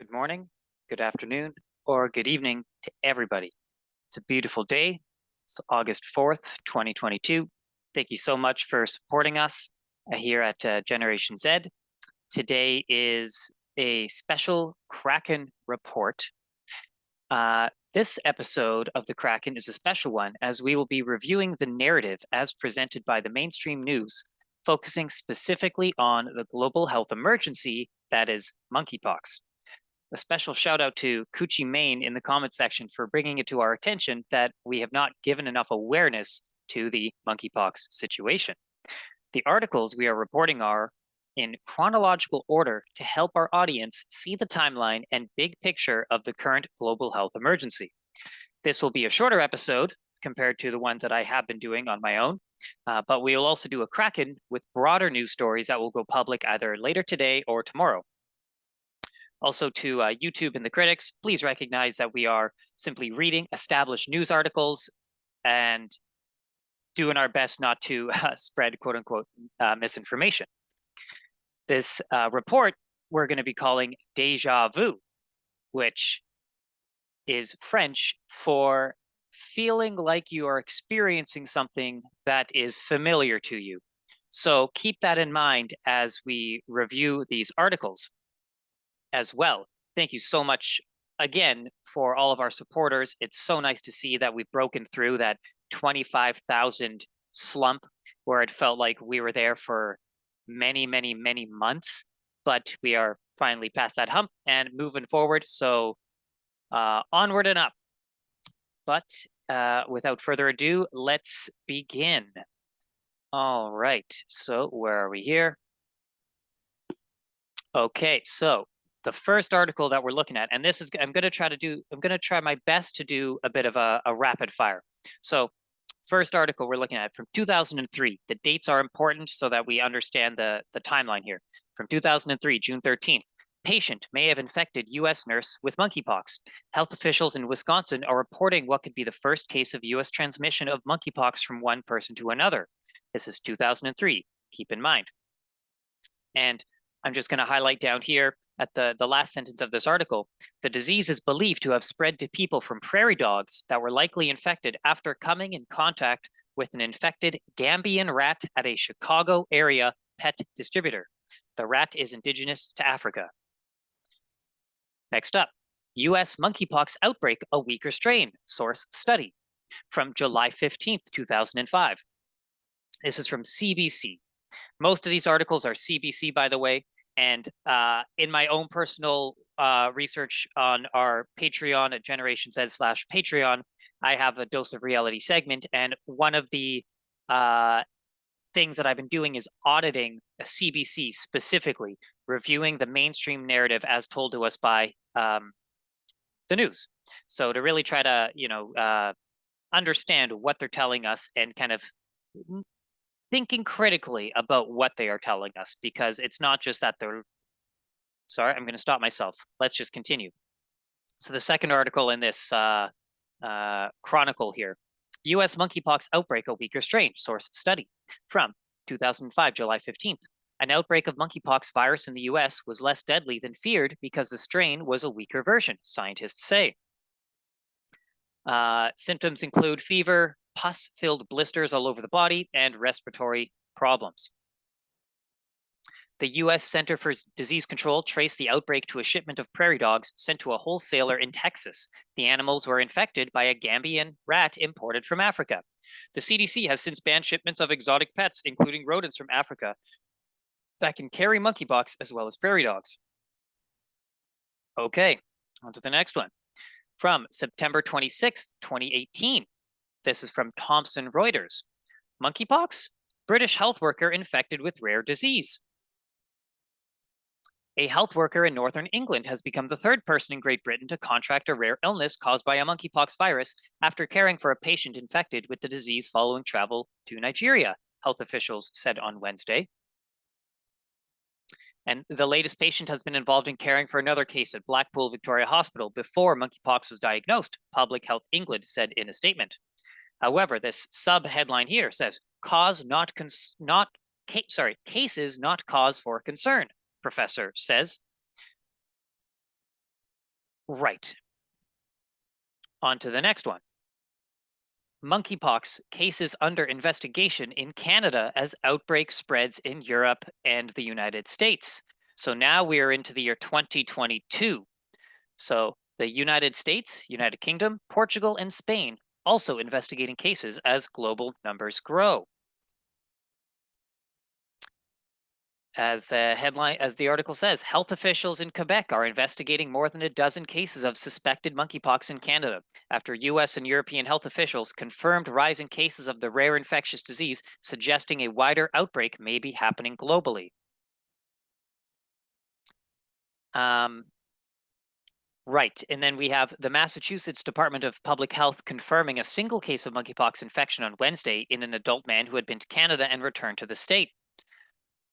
Good morning, good afternoon, or good evening to everybody. It's a beautiful day. It's August 4th, 2022. Thank you so much for supporting us here at Generation Z. Today is a special Kraken report. This episode of the Kraken is a special one as we will be reviewing the narrative as presented by the mainstream news, focusing specifically on the global health emergency that is monkeypox. A special shout out to Coochie Main in the comment section for bringing it to our attention that we have not given enough awareness to the monkeypox situation. The articles we are reporting are in chronological order to help our audience see the timeline and big picture of the current global health emergency. This will be a shorter episode compared to the ones that I have been doing on my own, but we will also do a Kraken with broader news stories that will go public either later today or tomorrow. Also to YouTube and the critics, please recognize that we are simply reading established news articles and doing our best not to spread quote unquote misinformation. This report we're going to be calling Deja Vu, which is French for feeling like you are experiencing something that is familiar to you. So keep that in mind as we review these articles as well. Thank you so much again for all of our supporters. It's so nice to see that we've broken through that 25,000 slump where it felt like we were there for many months, but we are finally past that hump and moving forward. So onward and up. But without further ado, let's begin. All right, so where are we here? Okay, so the first article that we're looking at, and this is, I'm going to try my best to do a bit of a rapid fire. So first article we're looking at from 2003. The dates are important so that we understand the timeline here. From 2003, June 13th, patient may have infected U.S. nurse with monkeypox. Health officials in Wisconsin are reporting what could be the first case of U.S. transmission of monkeypox from one person to another. This is 2003, keep in mind. And I'm just going to highlight down here at the last sentence of this article. The disease is believed to have spread to people from prairie dogs that were likely infected after coming in contact with an infected Gambian rat at a Chicago area pet distributor. The rat is indigenous to Africa. Next up, U.S. monkeypox outbreak, a weaker strain, source study. From July 15th, 2005. This is from CBC. Most of these articles are CBC, by the way, and in my own personal research on our Patreon at Generation Z/Patreon, I have a Dose of Reality segment, and one of the things that I've been doing is auditing a CBC specifically, reviewing the mainstream narrative as told to us by the news. So to really try to, understand what they're telling us and kind of thinking critically about what they are telling us, because it's not just that they're, sorry, I'm going to stop myself. Let's just continue. So the second article in this chronicle here, U.S. monkeypox outbreak, a weaker strain, source study. From 2005, July 15th. An outbreak of monkeypox virus in the U.S. was less deadly than feared because the strain was a weaker version, scientists say. Symptoms include fever, pus-filled blisters all over the body, and respiratory problems. The U.S. Center for Disease Control traced the outbreak to a shipment of prairie dogs sent to a wholesaler in Texas. The animals were infected by a Gambian rat imported from Africa. The CDC has since banned shipments of exotic pets, including rodents from Africa, that can carry monkeypox as well as prairie dogs. Okay, on to the next one. From September 26th, 2018. This is from Thomson Reuters. Monkeypox? British health worker infected with rare disease. A health worker in northern England has become the third person in Great Britain to contract a rare illness caused by a monkeypox virus after caring for a patient infected with the disease following travel to Nigeria, health officials said on Wednesday. And the latest patient has been involved in caring for another case at Blackpool Victoria Hospital before monkeypox was diagnosed, Public Health England said in a statement. However, this sub-headline here says, cases not cause for concern, professor says. Right. On to the next one. Monkeypox cases under investigation in Canada as outbreak spreads in Europe and the United States. So now we are into the year 2022. So the United States, United Kingdom, Portugal, and Spain also investigating cases as global numbers grow. As the article says, health officials in Quebec are investigating more than a dozen cases of suspected monkeypox in Canada after US and European health officials confirmed rising cases of the rare infectious disease, suggesting a wider outbreak may be happening globally. Right, and then we have the Massachusetts Department of Public Health confirming a single case of monkeypox infection on Wednesday in an adult man who had been to Canada and returned to the state.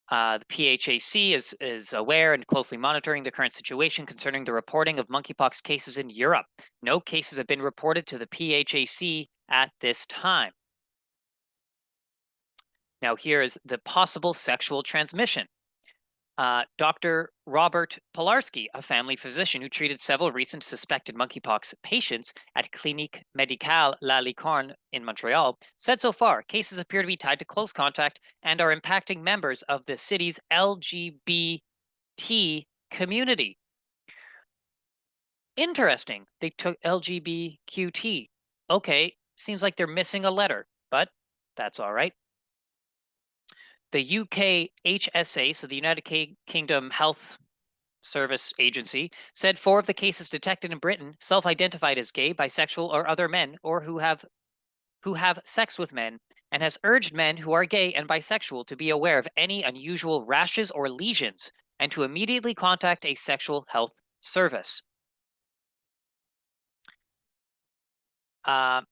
The PHAC is aware and closely monitoring the current situation concerning the reporting of monkeypox cases in Europe. No cases have been reported to the PHAC at this time. Now, here is the possible sexual transmission. Dr. Robert Pilarski, a family physician who treated several recent suspected monkeypox patients at Clinique Médicale La Licorne in Montreal, said so far cases appear to be tied to close contact and are impacting members of the city's LGBT community. Interesting. They took LGBTQT. Okay, seems like they're missing a letter, but that's all right. The UK HSA, so the United Kingdom Health Service Agency, said 4 of the cases detected in Britain self-identified as gay, bisexual, or other men, or who have sex with men, and has urged men who are gay and bisexual to be aware of any unusual rashes or lesions and to immediately contact a sexual health service.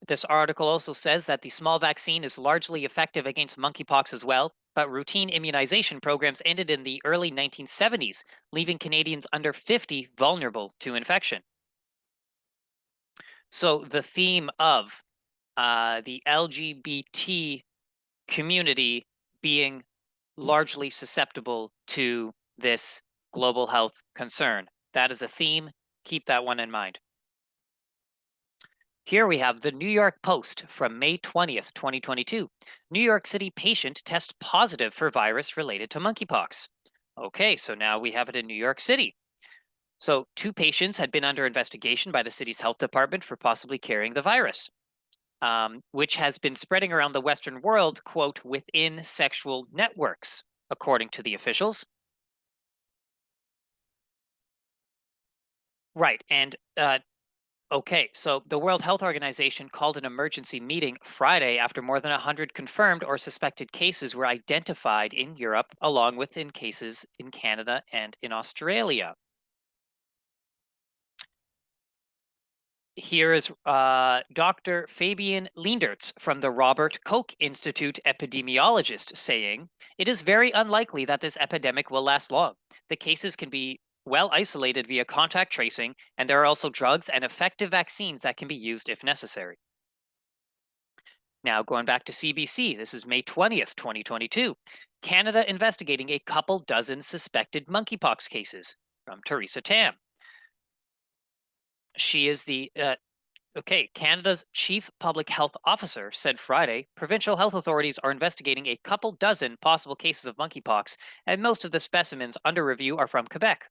This article also says that the small vaccine is largely effective against monkeypox as well, but routine immunization programs ended in the early 1970s, leaving Canadians under 50 vulnerable to infection. So the theme of the LGBT community being largely susceptible to this global health concern. That is a theme. Keep that one in mind. Here we have the New York Post from May 20th, 2022. New York City patient tests positive for virus related to monkeypox. Okay, so now we have it in New York City. So 2 patients had been under investigation by the city's health department for possibly carrying the virus, which has been spreading around the Western world, quote, within sexual networks, according to the officials. Right, and okay, so the World Health Organization called an emergency meeting Friday after more than 100 confirmed or suspected cases were identified in Europe, along with in cases in Canada and in Australia. Here is Dr. Fabian Leendertz from the Robert Koch Institute epidemiologist saying, "It is very unlikely that this epidemic will last long. The cases can be well isolated via contact tracing, and there are also drugs and effective vaccines that can be used if necessary." Now, going back to CBC, this is May 20th, 2022. Canada investigating a couple dozen suspected monkeypox cases, from Theresa Tam. She is the Canada's chief public health officer said Friday provincial health authorities are investigating a couple dozen possible cases of monkeypox, and most of the specimens under review are from Quebec.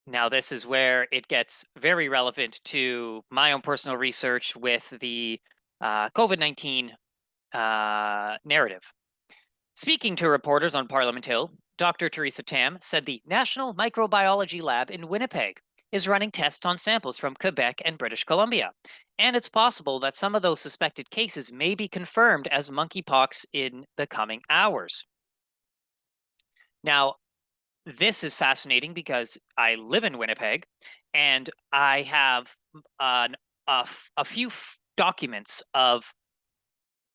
Now, this is where it gets very relevant to my own personal research with the COVID-19 narrative. Speaking to reporters on Parliament Hill, Dr. Theresa Tam said the National Microbiology Lab in Winnipeg is running tests on samples from Quebec and British Columbia, and it's possible that some of those suspected cases may be confirmed as monkeypox in the coming hours. Now, this is fascinating because I live in Winnipeg, and I have a few documents of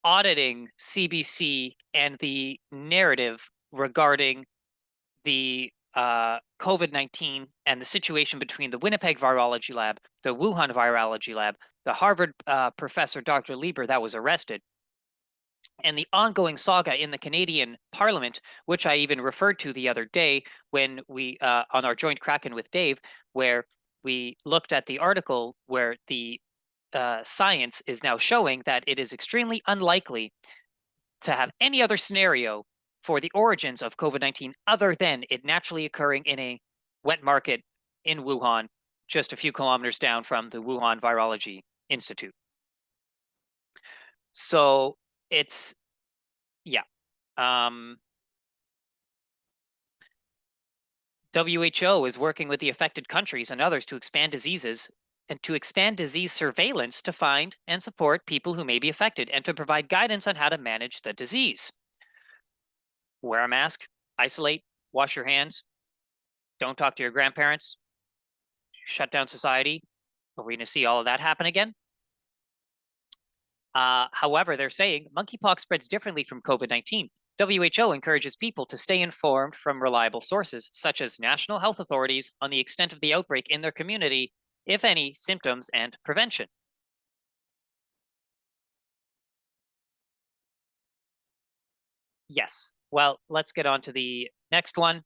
auditing CBC and the narrative regarding the COVID-19 and the situation between the Winnipeg Virology Lab, the Wuhan Virology Lab, the Harvard professor Dr. Lieber that was arrested, and the ongoing saga in the Canadian Parliament, which I even referred to the other day when we on our joint KRAKEN with Dave, where we looked at the article where the science is now showing that it is extremely unlikely to have any other scenario for the origins of COVID-19 other than it naturally occurring in a wet market in Wuhan, just a few kilometers down from the Wuhan Virology Institute. So it's, yeah. WHO is working with the affected countries and others to expand disease surveillance to find and support people who may be affected and to provide guidance on how to manage the disease. Wear a mask, isolate, wash your hands, don't talk to your grandparents, shut down society. Are we going to see all of that happen again? However, they're saying monkeypox spreads differently from COVID-19. WHO encourages people to stay informed from reliable sources, such as national health authorities, on the extent of the outbreak in their community, if any, symptoms, and prevention. Yes. Well, let's get on to the next one.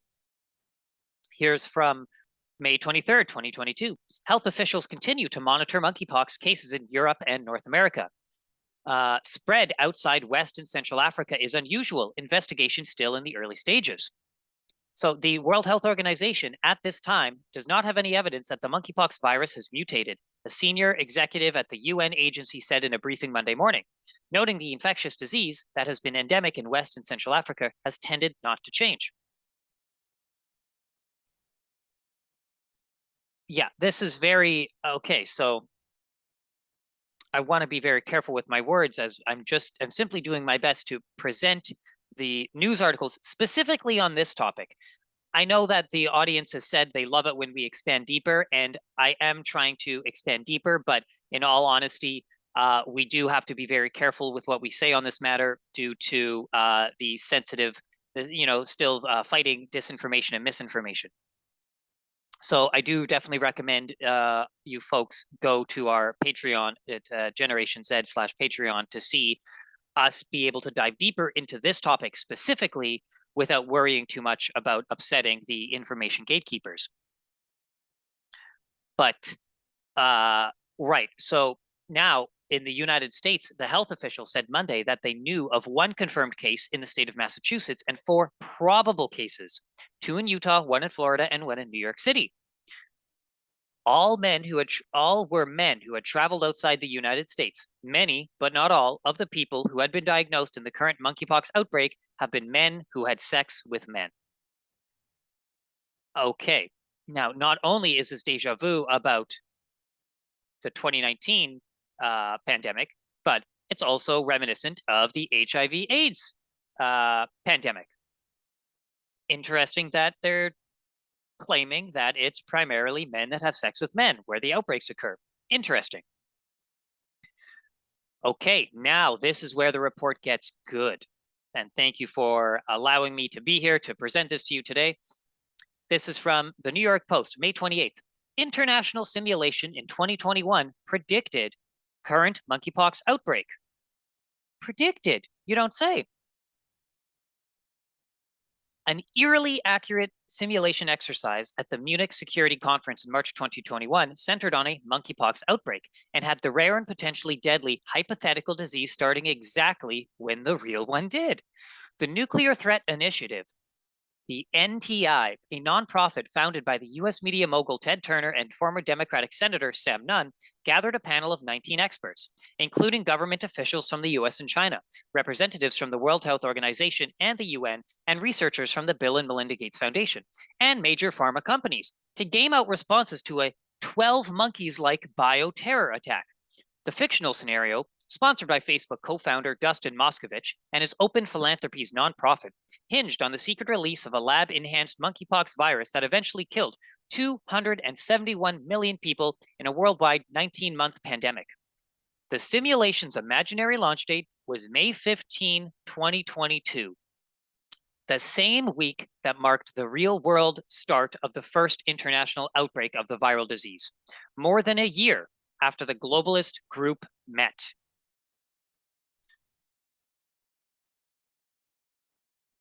Here's from May 23rd, 2022. Health officials continue to monitor monkeypox cases in Europe and North America. Spread outside West and Central Africa is unusual. Investigation still in the early stages. So the World Health Organization at this time does not have any evidence that the monkeypox virus has mutated, a senior executive at the UN agency said in a briefing Monday morning, noting the infectious disease that has been endemic in West and Central Africa has tended not to change. Yeah, this is very, okay, so I want to be very careful with my words as I'm simply doing my best to present the news articles specifically on this topic. I know that the audience has said they love it when we expand deeper, and I am trying to expand deeper, but in all honesty, we do have to be very careful with what we say on this matter due to the sensitive, still fighting disinformation and misinformation. So I do definitely recommend you folks go to our Patreon at Generation Z/Patreon to see us be able to dive deeper into this topic specifically without worrying too much about upsetting the information gatekeepers. But right, so now in the United States, the health official said Monday that they knew of one confirmed case in the state of Massachusetts and 4 probable cases, 2 in Utah, 1 in Florida, and 1 in New York City. All were men who had traveled outside the United States. Many, but not all, of the people who had been diagnosed in the current monkeypox outbreak have been men who had sex with men. Okay, now not only is this deja vu about the 2019 pandemic, but it's also reminiscent of the HIV/AIDS pandemic. Interesting that they're claiming that it's primarily men that have sex with men where the outbreaks occur. Interesting. Okay, now this is where the report gets good. And thank you for allowing me to be here to present this to you today. This is from the New York Post, May 28th. International simulation in 2021 predicted current monkeypox outbreak. Predicted, you don't say. An eerily accurate simulation exercise at the Munich Security Conference in March 2021 centered on a monkeypox outbreak and had the rare and potentially deadly hypothetical disease starting exactly when the real one did. The Nuclear Threat Initiative, the NTI, a nonprofit founded by the US media mogul Ted Turner and former Democratic Senator Sam Nunn, gathered a panel of 19 experts, including government officials from the US and China, representatives from the World Health Organization and the UN, and researchers from the Bill and Melinda Gates Foundation, and major pharma companies, to game out responses to a 12 monkeys-like bioterror attack. The fictional scenario, sponsored by Facebook co-founder Dustin Moskovich and his Open Philanthropies nonprofit, hinged on the secret release of a lab-enhanced monkeypox virus that eventually killed 271 million people in a worldwide 19-month pandemic. The simulation's imaginary launch date was May 15, 2022, the same week that marked the real-world start of the first international outbreak of the viral disease, more than a year after the globalist group met.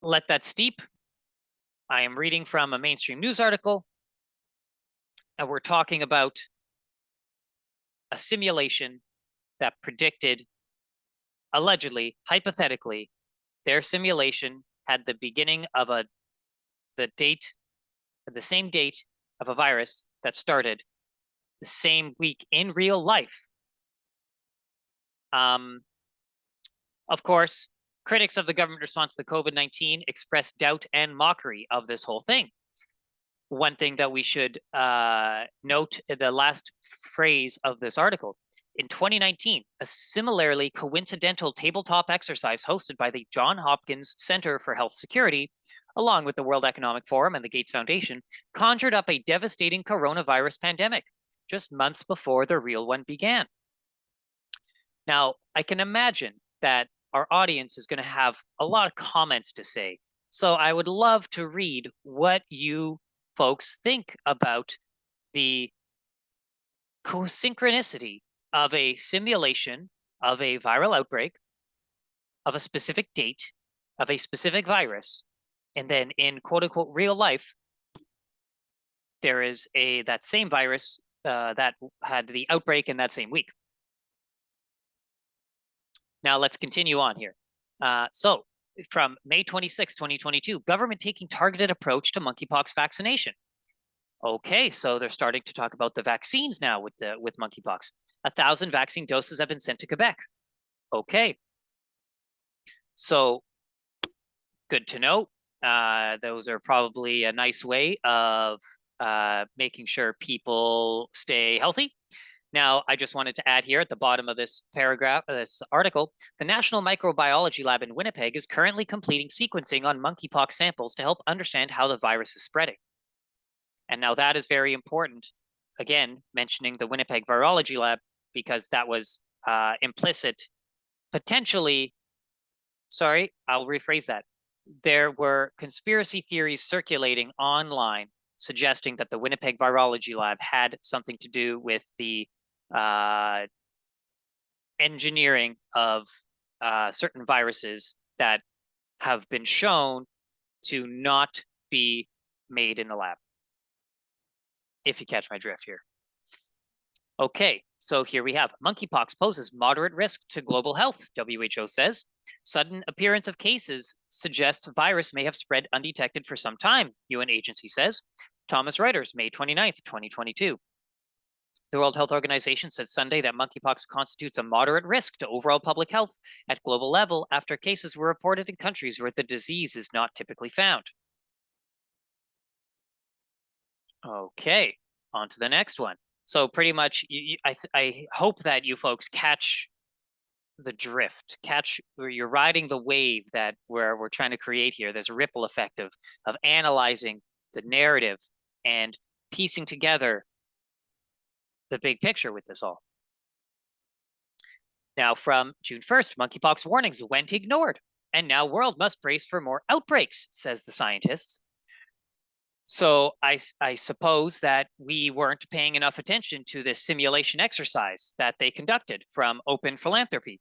let that steep. I am reading from a mainstream news article, and we're talking about a simulation that predicted, allegedly, hypothetically, their simulation had the beginning of the same date of a virus that started the same week in real life. Of course, critics of the government response to COVID-19 expressed doubt and mockery of this whole thing. One thing that we should note, the last phrase of this article, in 2019, a similarly coincidental tabletop exercise hosted by the Johns Hopkins Center for Health Security, along with the World Economic Forum and the Gates Foundation, conjured up a devastating coronavirus pandemic just months before the real one began. Now, I can imagine that our audience is going to have a lot of comments to say. So I would love to read what you folks think about the synchronicity of a simulation of a viral outbreak, of a specific date, of a specific virus, and then in quote unquote real life, there is that same virus that had the outbreak in that same week. Now let's continue on here. So from May 26, 2022, government taking targeted approach to monkeypox vaccination. Okay, so they're starting to talk about the vaccines now with monkeypox. 1,000 vaccine doses have been sent to Quebec. Okay, so good to know. Those are probably a nice way of making sure people stay healthy. Now, I just wanted to add here at the bottom of this paragraph, this article, the National Microbiology Lab in Winnipeg is currently completing sequencing on monkeypox samples to help understand how the virus is spreading. And now that is very important, again, mentioning the Winnipeg Virology Lab, because that was implicit, potentially, sorry, I'll rephrase that. There were conspiracy theories circulating online suggesting that the Winnipeg Virology Lab had something to do with the engineering of certain viruses that have been shown to not be made in the lab, if you catch my drift here. Okay, so here we have monkeypox poses moderate risk to global health, WHO says. Sudden appearance of cases suggests virus may have spread undetected for some time, UN agency says. Thomas Reuters, May 29th, 2022. The World Health Organization said Sunday that monkeypox constitutes a moderate risk to overall public health at global level after cases were reported in countries where the disease is not typically found. Okay, on to the next one. So pretty much, I hope that you folks catch the drift, where you're riding the wave that we're trying to create here. There's a ripple effect of analyzing the narrative and piecing together the big picture with this all. Now, from June 1st, monkeypox warnings went ignored, and now world must brace for more outbreaks, says the scientists. So I suppose that we weren't paying enough attention to this simulation exercise that they conducted from Open Philanthropy,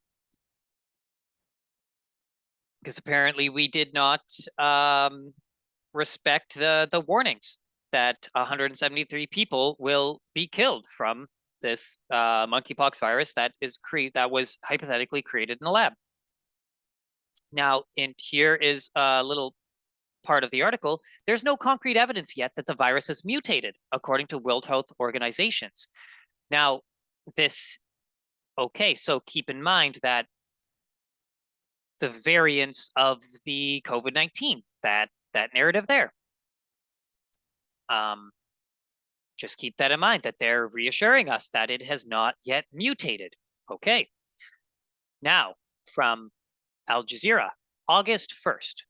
because apparently we did not respect the warnings that 173 people will be killed from this monkeypox virus that was hypothetically created in the lab. Now, here is a little part of the article. There's no concrete evidence yet that the virus has mutated, according to World Health Organizations. Now, so keep in mind that the variants of the COVID-19, that narrative there. Just keep that in mind, that they're reassuring us that it has not yet mutated. Okay. Now, from Al Jazeera, August 1st.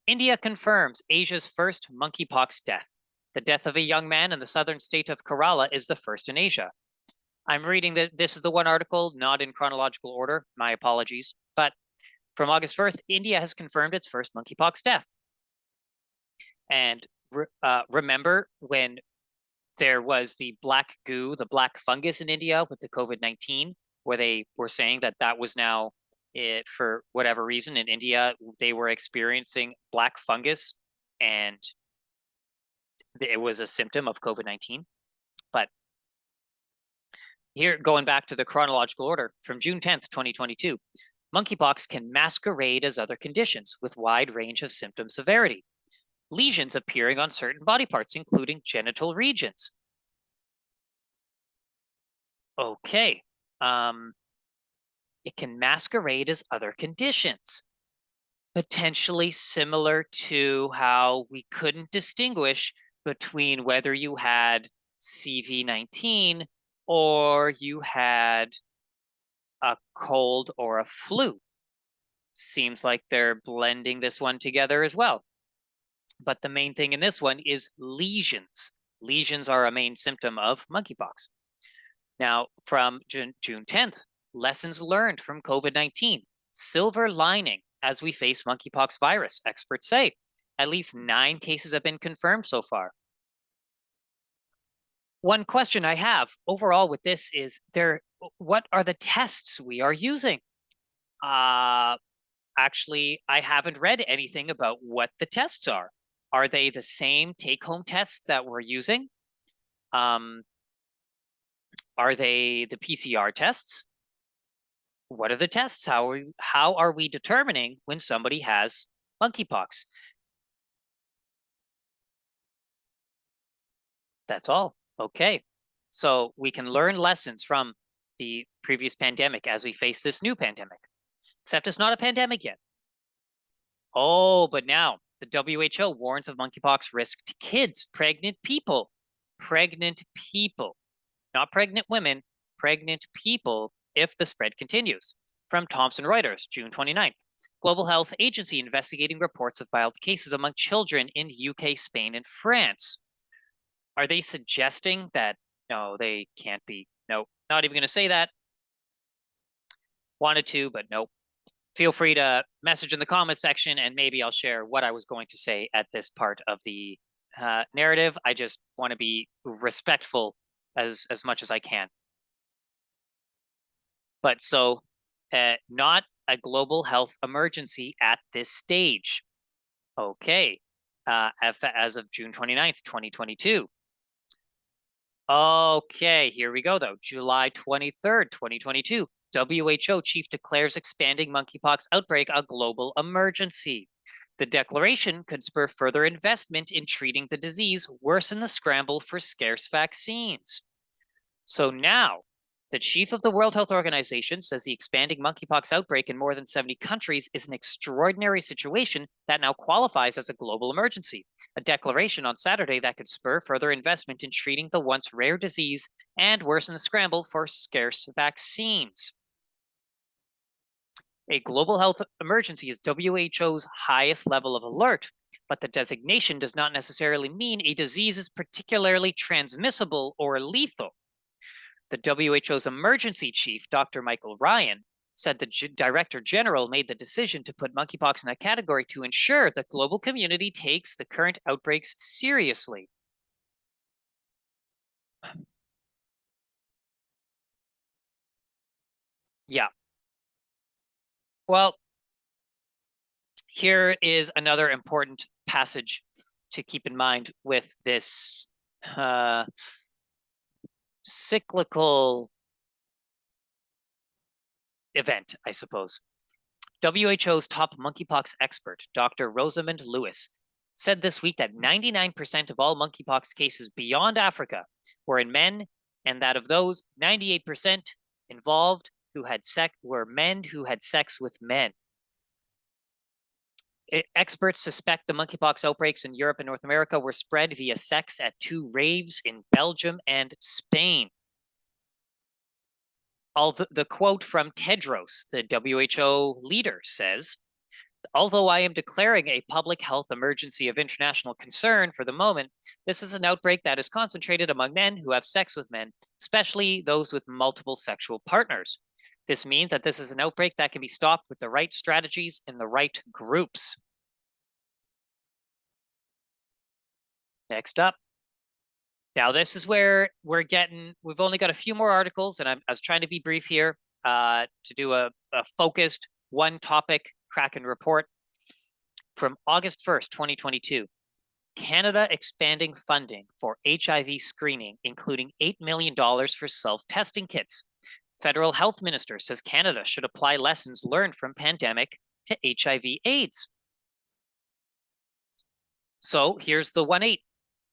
India confirms Asia's first monkeypox death. The death of a young man in the southern state of Kerala is the first in Asia. I'm reading this is the one article, not in chronological order. My apologies. But from August 1st, India has confirmed its first monkeypox death. And remember when there was the black goo, the black fungus in India with the COVID-19, where they were saying that was now for whatever reason in India, they were experiencing black fungus, and it was a symptom of COVID-19. But here, going back to the chronological order, from June 10th, 2022, monkeypox can masquerade as other conditions with wide range of symptom severity. Lesions appearing on certain body parts, including genital regions. Okay. It can masquerade as other conditions, potentially similar to how we couldn't distinguish between whether you had CV-19 or you had a cold or a flu. Seems like they're blending this one together as well. But the main thing in this one is lesions. Lesions are a main symptom of monkeypox. Now, from June 10th, lessons learned from COVID-19. Silver lining as we face monkeypox virus, experts say. At least 9 cases have been confirmed so far. One question I have overall with this is what are the tests we are using? Actually, I haven't read anything about what the tests are. Are they the same take-home tests that we're using? Are they the PCR tests? What are the tests? How are we determining when somebody has monkeypox? That's all. Okay. So we can learn lessons from the previous pandemic as we face this new pandemic. Except it's not a pandemic yet. Oh, but now the WHO warns of monkeypox risk to kids, pregnant people, not pregnant women, pregnant people if the spread continues. From Thomson Reuters, June 29th. Global Health Agency investigating reports of mild cases among children in UK, Spain, and France. Are they suggesting that? No, they can't be. No, not even going to say that. Wanted to, but nope. Feel free to message in the comment section, and maybe I'll share what I was going to say at this part of the narrative. I just want to be respectful as much as I can. But so, not a global health emergency at this stage. Okay, as of June 29th, 2022. Okay, here we go though. July 23rd, 2022. WHO chief declares expanding monkeypox outbreak a global emergency. The declaration could spur further investment in treating the disease, worsen the scramble for scarce vaccines. So now, the chief of the World Health Organization says the expanding monkeypox outbreak in more than 70 countries is an extraordinary situation that now qualifies as a global emergency. A declaration on Saturday that could spur further investment in treating the once rare disease and worsen the scramble for scarce vaccines. A global health emergency is WHO's highest level of alert, but the designation does not necessarily mean a disease is particularly transmissible or lethal. The WHO's emergency chief, Dr. Michael Ryan, said the Director General made the decision to put monkeypox in that category to ensure the global community takes the current outbreaks seriously. Yeah. Well, here is another important passage to keep in mind with this cyclical event, I suppose. WHO's top monkeypox expert, Dr. Rosamund Lewis, said this week that 99% of all monkeypox cases beyond Africa were in men, and that of those, 98% involved were men who had sex with men. Experts suspect the monkeypox outbreaks in Europe and North America were spread via sex at 2 raves in Belgium and Spain. The quote from Tedros, the WHO leader, says, "Although I am declaring a public health emergency of international concern for the moment, this is an outbreak that is concentrated among men who have sex with men, especially those with multiple sexual partners. This means that this is an outbreak that can be stopped with the right strategies in the right groups." Next up. Now, this is where we've only got a few more articles, and I was trying to be brief here to do a focused one topic KRAKEN report from August 1st, 2022. Canada expanding funding for HIV screening, including $8 million for self-testing kits. Federal health minister says Canada should apply lessons learned from pandemic to HIV/AIDS. So here's the 1-8.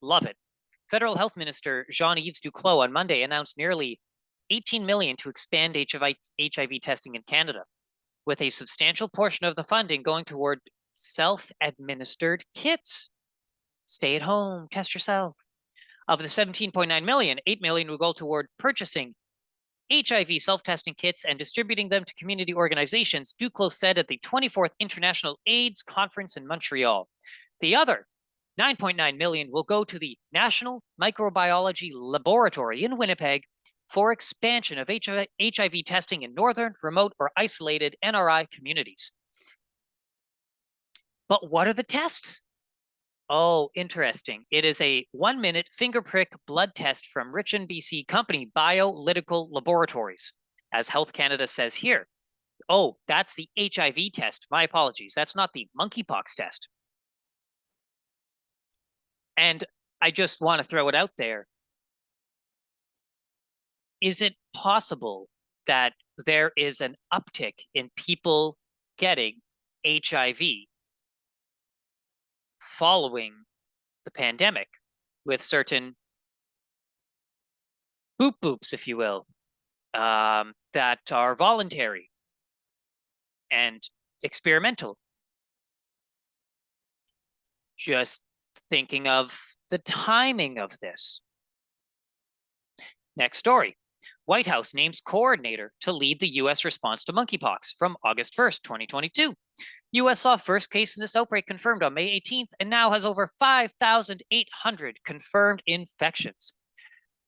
Love it. Federal Health Minister Jean-Yves Duclos on Monday announced nearly $18 million to expand HIV testing in Canada, with a substantial portion of the funding going toward self-administered kits. Stay at home, test yourself. Of the $17.9 million, $8 million will go toward purchasing HIV self-testing kits and distributing them to community organizations, Duclos said at the 24th International AIDS Conference in Montreal. The other $9.9 million will go to the National Microbiology Laboratory in Winnipeg for expansion of HIV testing in northern, remote, or isolated NRI communities. But what are the tests? Oh, interesting. It is a 1-minute finger prick blood test from Richmond, BC company Biolytical Laboratories, as Health Canada says here. Oh, that's the HIV test. My apologies. That's not the monkeypox test. And I just want to throw it out there. Is it possible that there is an uptick in people getting HIV following the pandemic with certain boop-boops, if you will, that are voluntary and experimental? Just thinking of the timing of this. Next story. White House names coordinator to lead the U.S. response to monkeypox from August 1st, 2022. U.S. saw first case in this outbreak confirmed on May 18th and now has over 5,800 confirmed infections.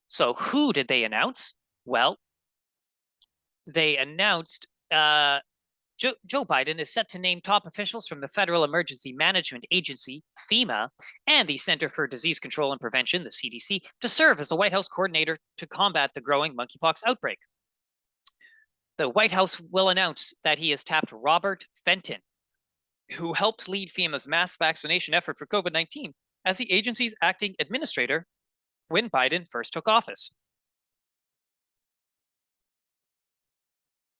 So who did they announce? Well, they announced Joe Biden is set to name top officials from the Federal Emergency Management Agency, FEMA, and the Center for Disease Control and Prevention, the CDC, to serve as the White House coordinator to combat the growing monkeypox outbreak. The White House will announce that he has tapped Robert Fenton, who helped lead FEMA's mass vaccination effort for COVID-19 as the agency's acting administrator when Biden first took office.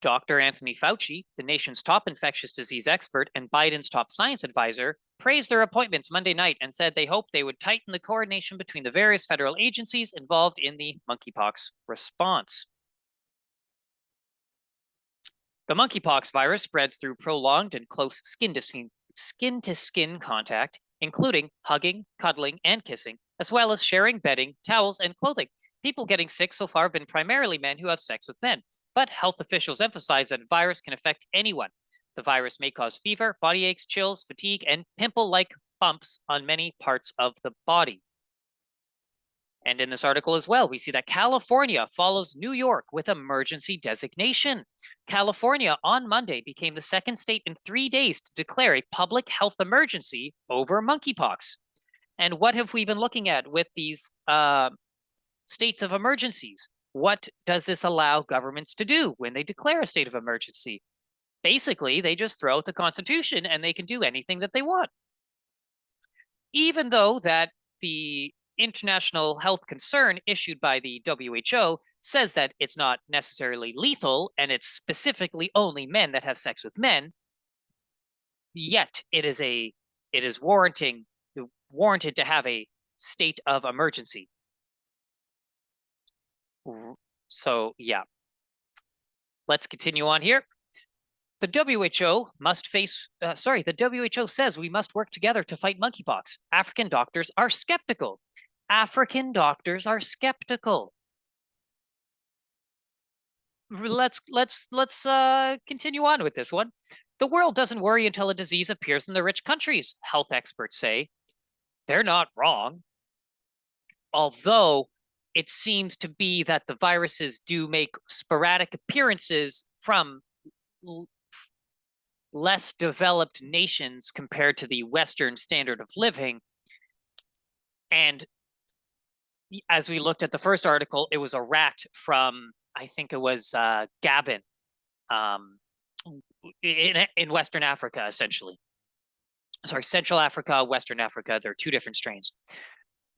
Dr. Anthony Fauci, the nation's top infectious disease expert and Biden's top science advisor, praised their appointments Monday night and said they hoped they would tighten the coordination between the various federal agencies involved in the monkeypox response. The monkeypox virus spreads through prolonged and close skin-to-skin contact, including hugging, cuddling, and kissing, as well as sharing bedding, towels, and clothing. People getting sick so far have been primarily men who have sex with men, but health officials emphasize that a virus can affect anyone. The virus may cause fever, body aches, chills, fatigue, and pimple-like bumps on many parts of the body. And in this article as well, we see that California follows New York with emergency designation. California on Monday became the second state in 3 days to declare a public health emergency over monkeypox. And what have we been looking at with these states of emergencies? What does this allow governments to do when they declare a state of emergency? Basically, they just throw out the Constitution and they can do anything that they want. Even though that the international health concern issued by the WHO says that it's not necessarily lethal and it's specifically only men that have sex with men, yet it is warranted to have a state of emergency. So yeah, let's continue on here. The WHO says we must work together to fight monkeypox. African doctors are skeptical. African doctors are skeptical. Let's continue on with this one. The world doesn't worry until a disease appears in the rich countries, health experts say. They're not wrong. Although it seems to be that the viruses do make sporadic appearances from less developed nations compared to the Western standard of living. And as we looked at the first article, it was a rat from, I think it was Gabon, in Western Africa, essentially. Sorry, Central Africa, Western Africa. There are two different strains.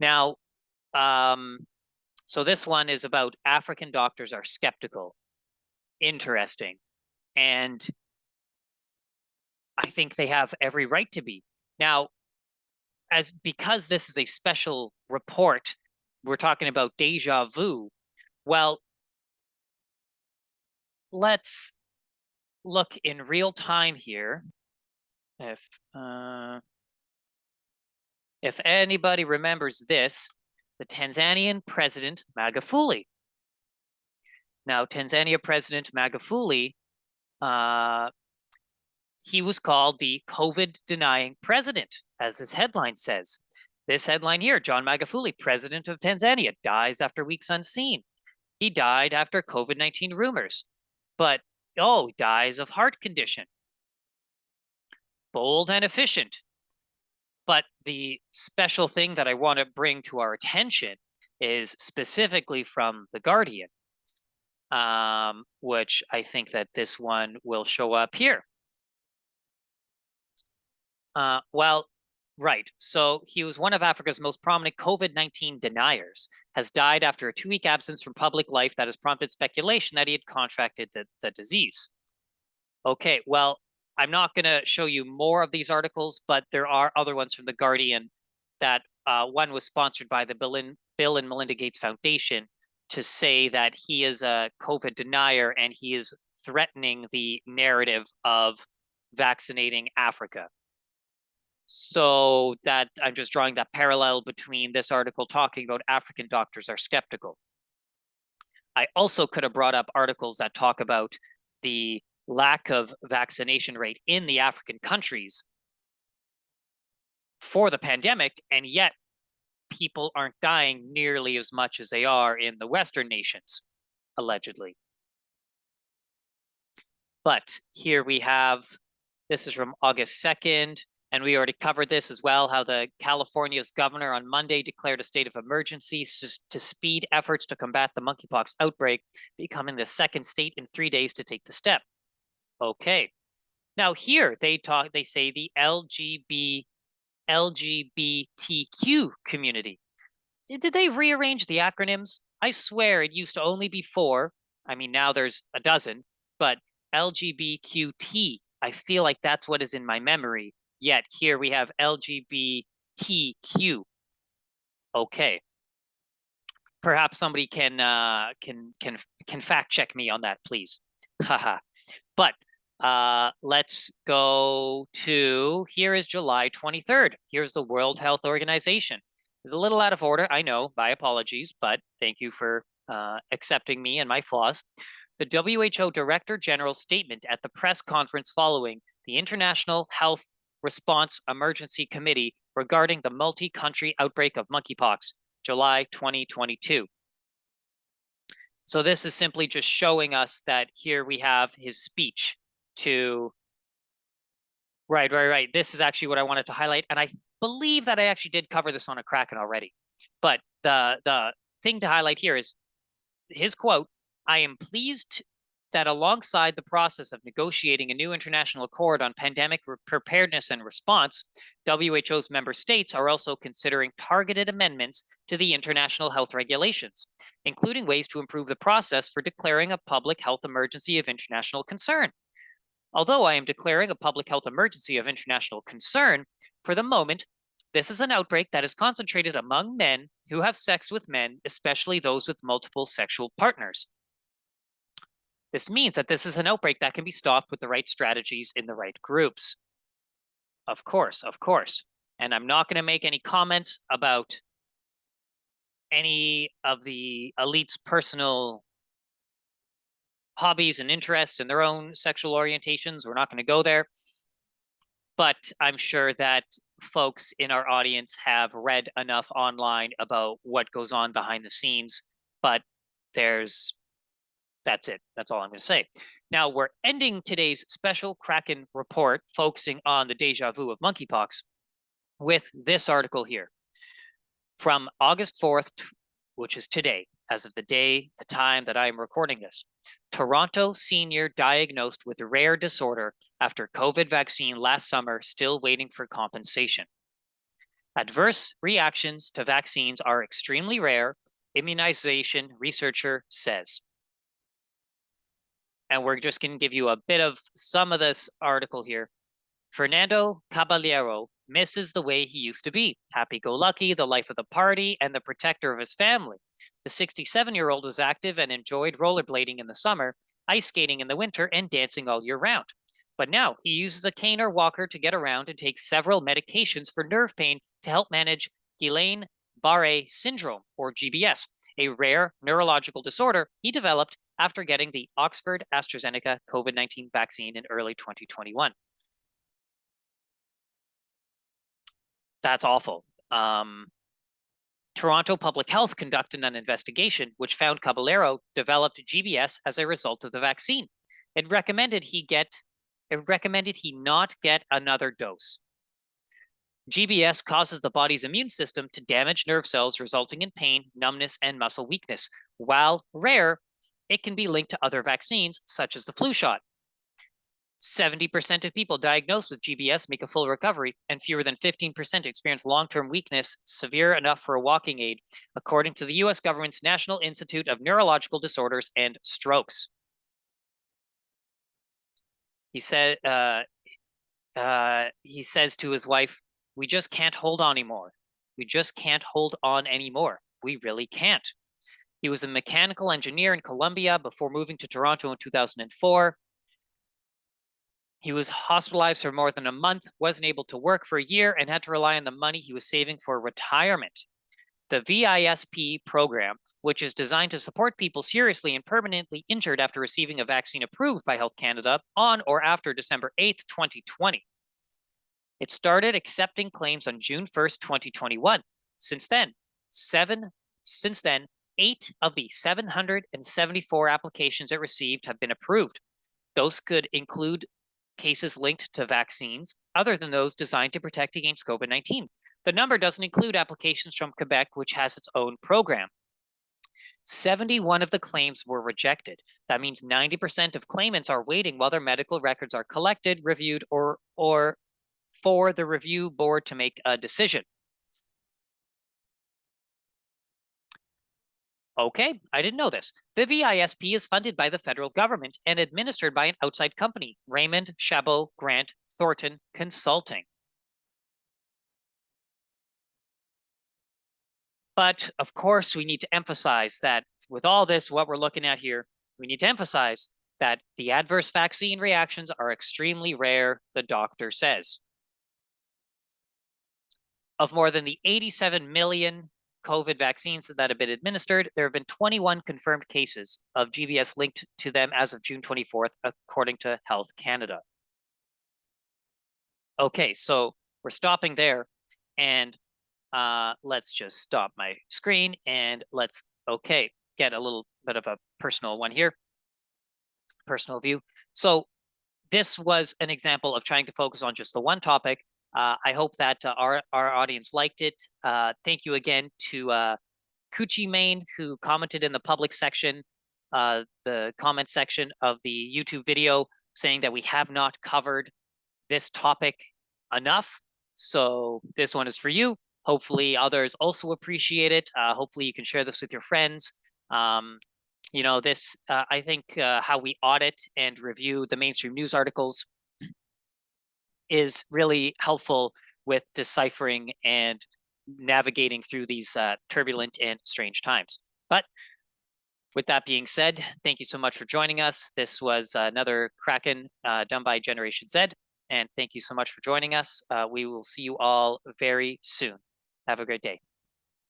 Now, so this one is about African doctors are skeptical. Interesting. And I think they have every right to be. Now, because this is a special report, we're talking about deja vu. Well, let's look in real time here. If anybody remembers this, the Tanzanian president Magufuli. Now, Tanzania President Magufuli, he was called the COVID-denying president, as this headline says. This headline here, John Magufuli, president of Tanzania, dies after weeks unseen. He died after COVID-19 rumors, but, oh, dies of heart condition. Bold and efficient. But the special thing that I want to bring to our attention is specifically from The Guardian, which I think that this one will show up here. Well, right. So he was one of Africa's most prominent COVID-19 deniers, has died after a 2-week absence from public life that has prompted speculation that he had contracted the disease. Okay, well, I'm not going to show you more of these articles, but there are other ones from The Guardian that one was sponsored by the Bill and Melinda Gates Foundation to say that he is a COVID denier and he is threatening the narrative of vaccinating Africa. So that I'm just drawing that parallel between this article talking about African doctors are skeptical. I also could have brought up articles that talk about the lack of vaccination rate in the African countries for the pandemic, and yet people aren't dying nearly as much as they are in the Western nations, allegedly. But here we have, this is from August 2nd, and we already covered this as well, how the California's governor on Monday declared a state of emergency to speed efforts to combat the monkeypox outbreak, becoming the second state in 3 days to take the step. Okay. Now here they say the LGBTQ community. Did they rearrange the acronyms? I swear it used to only be 4. I mean, now there's a dozen, but LGBTQT, I feel like that's what is in my memory. Yet here we have LGBTQ. Okay. Perhaps somebody can fact check me on that, please. Haha. But let's go to, here is July 23rd. Here's the World Health Organization. It's a little out of order, I know, my apologies, but thank you for accepting me and my flaws. The WHO Director General's statement at the press conference following the International Health Response Emergency Committee regarding the multi-country outbreak of monkeypox, July 2022. So this is simply just showing us that here we have his speech to, right. This is actually what I wanted to highlight. And I believe that I actually did cover this on a KRAKEN already. But the thing to highlight here is his quote, "I am pleased that alongside the process of negotiating a new international accord on pandemic preparedness and response, WHO's member states are also considering targeted amendments to the international health regulations, including ways to improve the process for declaring a public health emergency of international concern. Although I am declaring a public health emergency of international concern, for the moment, this is an outbreak that is concentrated among men who have sex with men, especially those with multiple sexual partners. This means that this is an outbreak that can be stopped with the right strategies in the right groups." Of course. And I'm not going to make any comments about any of the elite's personal hobbies and interests and their own sexual orientations. We're not going to go there. But I'm sure that folks in our audience have read enough online about what goes on behind the scenes. But that's it. That's all I'm going to say. Now, we're ending today's special KRAKEN report focusing on the deja vu of monkeypox with this article here from August 4th, which is today, as of the day, the time that I am recording this, Toronto senior diagnosed with rare disorder after COVID vaccine last summer, still waiting for compensation. Adverse reactions to vaccines are extremely rare, immunization researcher says. And we're just going to give you a bit of some of this article here. Fernando Caballero misses the way he used to be, happy-go-lucky, the life of the party, and the protector of his family. The 67-year-old was active and enjoyed rollerblading in the summer, ice skating in the winter, and dancing all year round. But now he uses a cane or walker to get around and takes several medications for nerve pain to help manage Guillain-Barré syndrome, or GBS, a rare neurological disorder he developed after getting the Oxford AstraZeneca COVID-19 vaccine in early 2021. That's awful. Toronto Public Health conducted an investigation which found Caballero developed GBS as a result of the vaccine. It recommended he not get another dose. GBS causes the body's immune system to damage nerve cells, resulting in pain, numbness, and muscle weakness. While rare, it can be linked to other vaccines, such as the flu shot. 70% of people diagnosed with GBS make a full recovery, and fewer than 15% experience long-term weakness severe enough for a walking aid, according to the U.S. government's National Institute of Neurological Disorders and Strokes. He says to his wife, "We just can't hold on anymore. We just can't hold on anymore. We really can't." He was a mechanical engineer in Colombia before moving to Toronto in 2004. He was hospitalized for more than a month, wasn't able to work for a year, and had to rely on the money he was saving for retirement. The VISP program, which is designed to support people seriously and permanently injured after receiving a vaccine approved by Health Canada on or after December 8th, 2020. It started accepting claims on June 1st, 2021. Since then, 8 of the 774 applications it received have been approved. Those could include cases linked to vaccines other than those designed to protect against COVID-19. The number doesn't include applications from Quebec, which has its own program. 71 of the claims were rejected. That means 90% of claimants are waiting while their medical records are collected, reviewed, or for the review board to make a decision. Okay, I didn't know this. The VISP is funded by the federal government and administered by an outside company, Raymond Chabot Grant Thornton Consulting. But of course, we need to emphasize that with all this, what we're looking at here, we need to emphasize that the adverse vaccine reactions are extremely rare, the doctor says. Of more than the 87 million COVID vaccines that have been administered, there have been 21 confirmed cases of GBS linked to them as of June 24th, according to Health Canada. Okay, so we're stopping there, and let's just stop my screen and let's, get a little bit of a personal one here, personal view. So this was an example of trying to focus on just the one topic. I hope that our audience liked it. Thank you again to Coochie Main, who commented in the public section, the comment section of the YouTube video, saying that we have not covered this topic enough. So this one is for you. Hopefully others also appreciate it. Hopefully you can share this with your friends. You know, this, I think how we audit and review the mainstream news articles is really helpful with deciphering and navigating through these turbulent and strange times. But with that being said, thank you so much for joining us. This was another KRAKEN done by Generation Z, and thank you so much for joining us. We will see you all very soon. Have a great day.